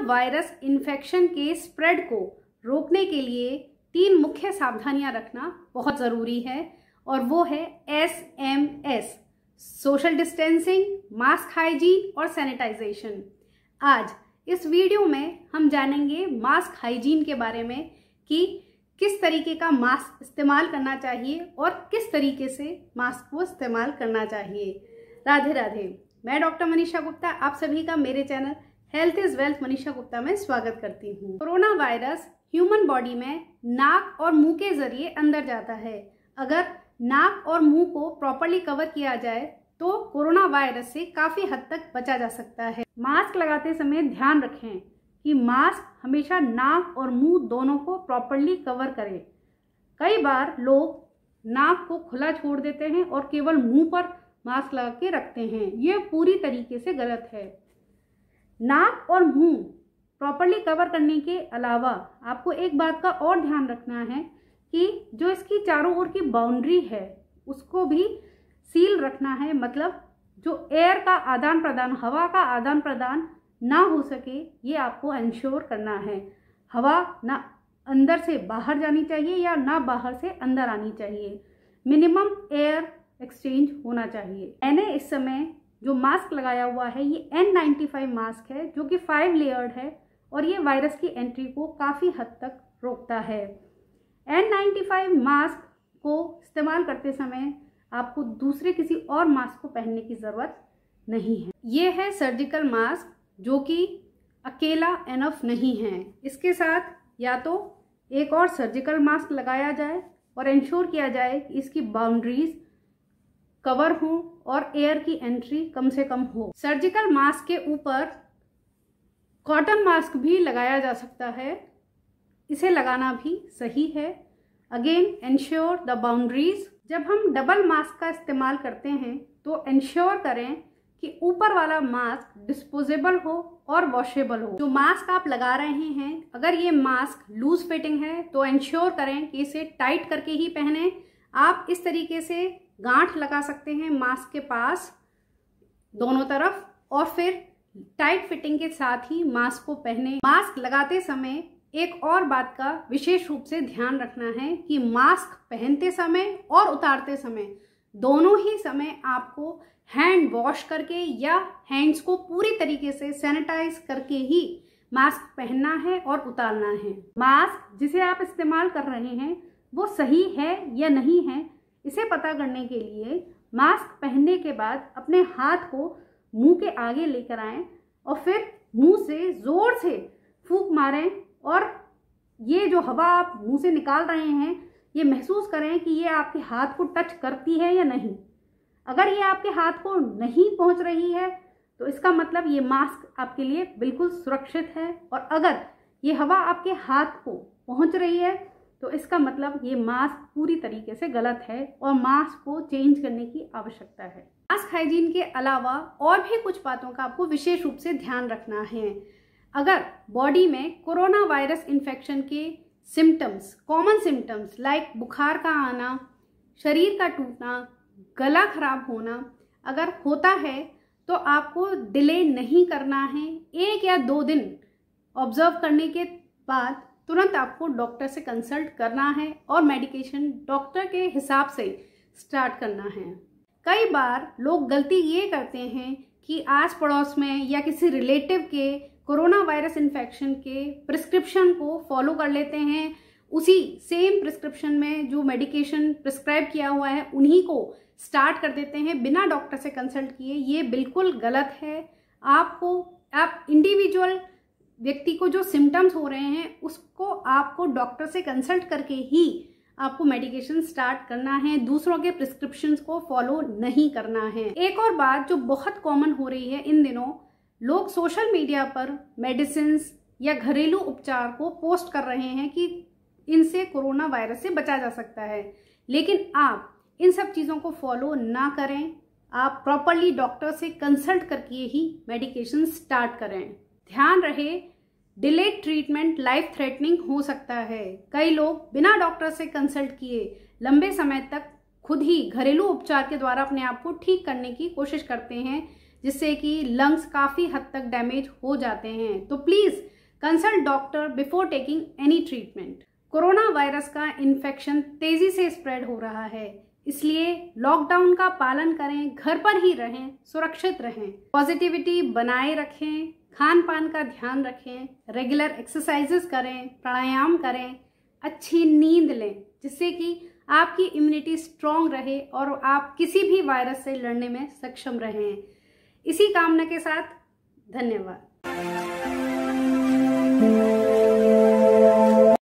Virus infection के spread को रोकने के लिए 3 मुख्य सावधानियां रखना बहुत ज़रूरी है और वो है SMS, social distancing, mask hygiene और सैनिटाइजेशन। आज इस वीडियो में हम जानेंगे मास्क हाइजीन के बारे में कि किस तरीके का मास्क इस्तेमाल करना चाहिए और किस तरीके से मास्क को इस्तेमाल करना चाहिए। राधे राधे, मैं डॉक्टर मनीषा गुप्ता आप सभी का मेरे channel health is wealth Manisha Gupta में स्वागत करती हूँ। कोरोना वायरस ह्यूमन बॉडी में नाक और मुंह के जरिए अंदर जाता है। अगर नाक और मुंह को प्रॉपरली कवर किया जाए तो कोरोना वायरस से काफी हद तक बचा जा सकता है। मास्क लगाते समय ध्यान रखें कि मास्क हमेशा नाक और मुंह दोनों को प्रॉपरली कवर करे। कई बार लोग नाक को खुला छोड़ देते हैं और केवल मुंह पर मास्क लगा के रखते हैं। ये पूरी तरीके से गलत है। नाक और मुंह प्रॉपरली कवर करने के अलावा आपको एक बात का और ध्यान रखना है कि जो इसकी चारों ओर की बाउंड्री है उसको भी सील रखना है। मतलब जो एयर का आदान प्रदान, हवा का आदान प्रदान ना हो सके, ये आपको इंश्योर करना है। हवा ना अंदर से बाहर जानी चाहिए या ना बाहर से अंदर आनी चाहिए। मिनिमम एयर एक्सचेंज होना चाहिए। मैंने इस समय जो मास्क लगाया हुआ है ये N95 मास्क है जो कि 5 लेयर्ड है और ये वायरस की एंट्री को काफ़ी हद तक रोकता है। N95 मास्क को इस्तेमाल करते समय आपको दूसरे किसी और मास्क को पहनने की ज़रूरत नहीं है। ये है सर्जिकल मास्क जो कि अकेला एनफ नहीं है। इसके साथ या तो एक और सर्जिकल मास्क लगाया जाए और इंश्योर किया जाए कि इसकी बाउंड्रीज कवर हो और एयर की एंट्री कम से कम हो। सर्जिकल मास्क के ऊपर कॉटन मास्क भी लगाया जा सकता है, इसे लगाना भी सही है। Again ensure the boundaries. जब हम डबल मास्क का इस्तेमाल करते हैं तो इंश्योर करें कि ऊपर वाला मास्क डिस्पोजेबल हो और वॉशेबल हो। जो मास्क आप लगा रहे हैं, अगर ये मास्क लूज फिटिंग है तो इंश्योर करें कि इसे टाइट करके ही पहने। आप इस तरीके से गांठ लगा सकते हैं मास्क के पास दोनों तरफ और फिर टाइट फिटिंग के साथ ही मास्क को पहने। मास्क लगाते समय एक और बात का विशेष रूप से ध्यान रखना है कि मास्क पहनते समय और उतारते समय दोनों ही समय आपको हैंड वॉश करके या हैंड्स को पूरी तरीके से सैनिटाइज करके ही मास्क पहनना है और उतारना है। मास्क जिसे आप इस्तेमाल कर रहे हैं वो सही है या नहीं है, इसे पता करने के लिए मास्क पहनने के बाद अपने हाथ को मुंह के आगे लेकर आएं और फिर मुंह से जोर से फूंक मारें और ये जो हवा आप मुंह से निकाल रहे हैं ये महसूस करें कि ये आपके हाथ को टच करती है या नहीं। अगर ये आपके हाथ को नहीं पहुंच रही है तो इसका मतलब ये मास्क आपके लिए बिल्कुल सुरक्षित है, और अगर ये हवा आपके हाथ को पहुंच रही है तो इसका मतलब ये मास्क पूरी तरीके से गलत है और मास्क को चेंज करने की आवश्यकता है। मास्क हाइजीन के अलावा और भी कुछ बातों का आपको विशेष रूप से ध्यान रखना है। अगर बॉडी में कोरोना वायरस इन्फेक्शन के सिम्टम्स, कॉमन सिम्टम्स लाइक बुखार का आना, शरीर का टूटना, गला खराब होना अगर होता है तो आपको डिले नहीं करना है। 1 या 2 दिन ऑब्जर्व करने के बाद तुरंत आपको डॉक्टर से कंसल्ट करना है और मेडिकेशन डॉक्टर के हिसाब से स्टार्ट करना है। कई बार लोग गलती ये करते हैं कि आस पड़ोस में या किसी रिलेटिव के कोरोना वायरस इन्फेक्शन के प्रिस्क्रिप्शन को फॉलो कर लेते हैं। उसी सेम प्रिस्क्रिप्शन में जो मेडिकेशन प्रिस्क्राइब किया हुआ है उन्हीं को स्टार्ट कर देते हैं बिना डॉक्टर से कंसल्ट किए। ये बिल्कुल गलत है। आप इंडिविजुअल व्यक्ति को जो सिम्टम्स हो रहे हैं उसको आपको डॉक्टर से कंसल्ट करके ही आपको मेडिकेशन स्टार्ट करना है। दूसरों के प्रिस्क्रिप्शंस को फॉलो नहीं करना है। एक और बात जो बहुत कॉमन हो रही है इन दिनों, लोग सोशल मीडिया पर मेडिसिन्स या घरेलू उपचार को पोस्ट कर रहे हैं कि इनसे कोरोना वायरस से बचा जा सकता है, लेकिन आप इन सब चीज़ों को फॉलो ना करें। आप प्रॉपरली डॉक्टर से कंसल्ट करके ही मेडिकेशन स्टार्ट करें। ध्यान रहे, डिलेड ट्रीटमेंट लाइफ थ्रेटनिंग हो सकता है। कई लोग बिना डॉक्टर से कंसल्ट किए लंबे समय तक खुद ही घरेलू उपचार के द्वारा अपने आप को ठीक करने की कोशिश करते हैं, जिससे कि लंग्स काफ़ी हद तक डैमेज हो जाते हैं। तो please consult doctor before taking any treatment. Corona virus का इन्फेक्शन तेजी से स्प्रेड हो रहा है, इसलिए लॉकडाउन का पालन करें, घर पर ही रहें, सुरक्षित रहें, पॉजिटिविटी बनाए रखें, खान पान का ध्यान रखें, रेगुलर एक्सरसाइजेस करें, प्राणायाम करें, अच्छी नींद लें, जिससे कि आपकी इम्यूनिटी स्ट्रांग रहे और आप किसी भी वायरस से लड़ने में सक्षम रहें। इसी कामना के साथ धन्यवाद।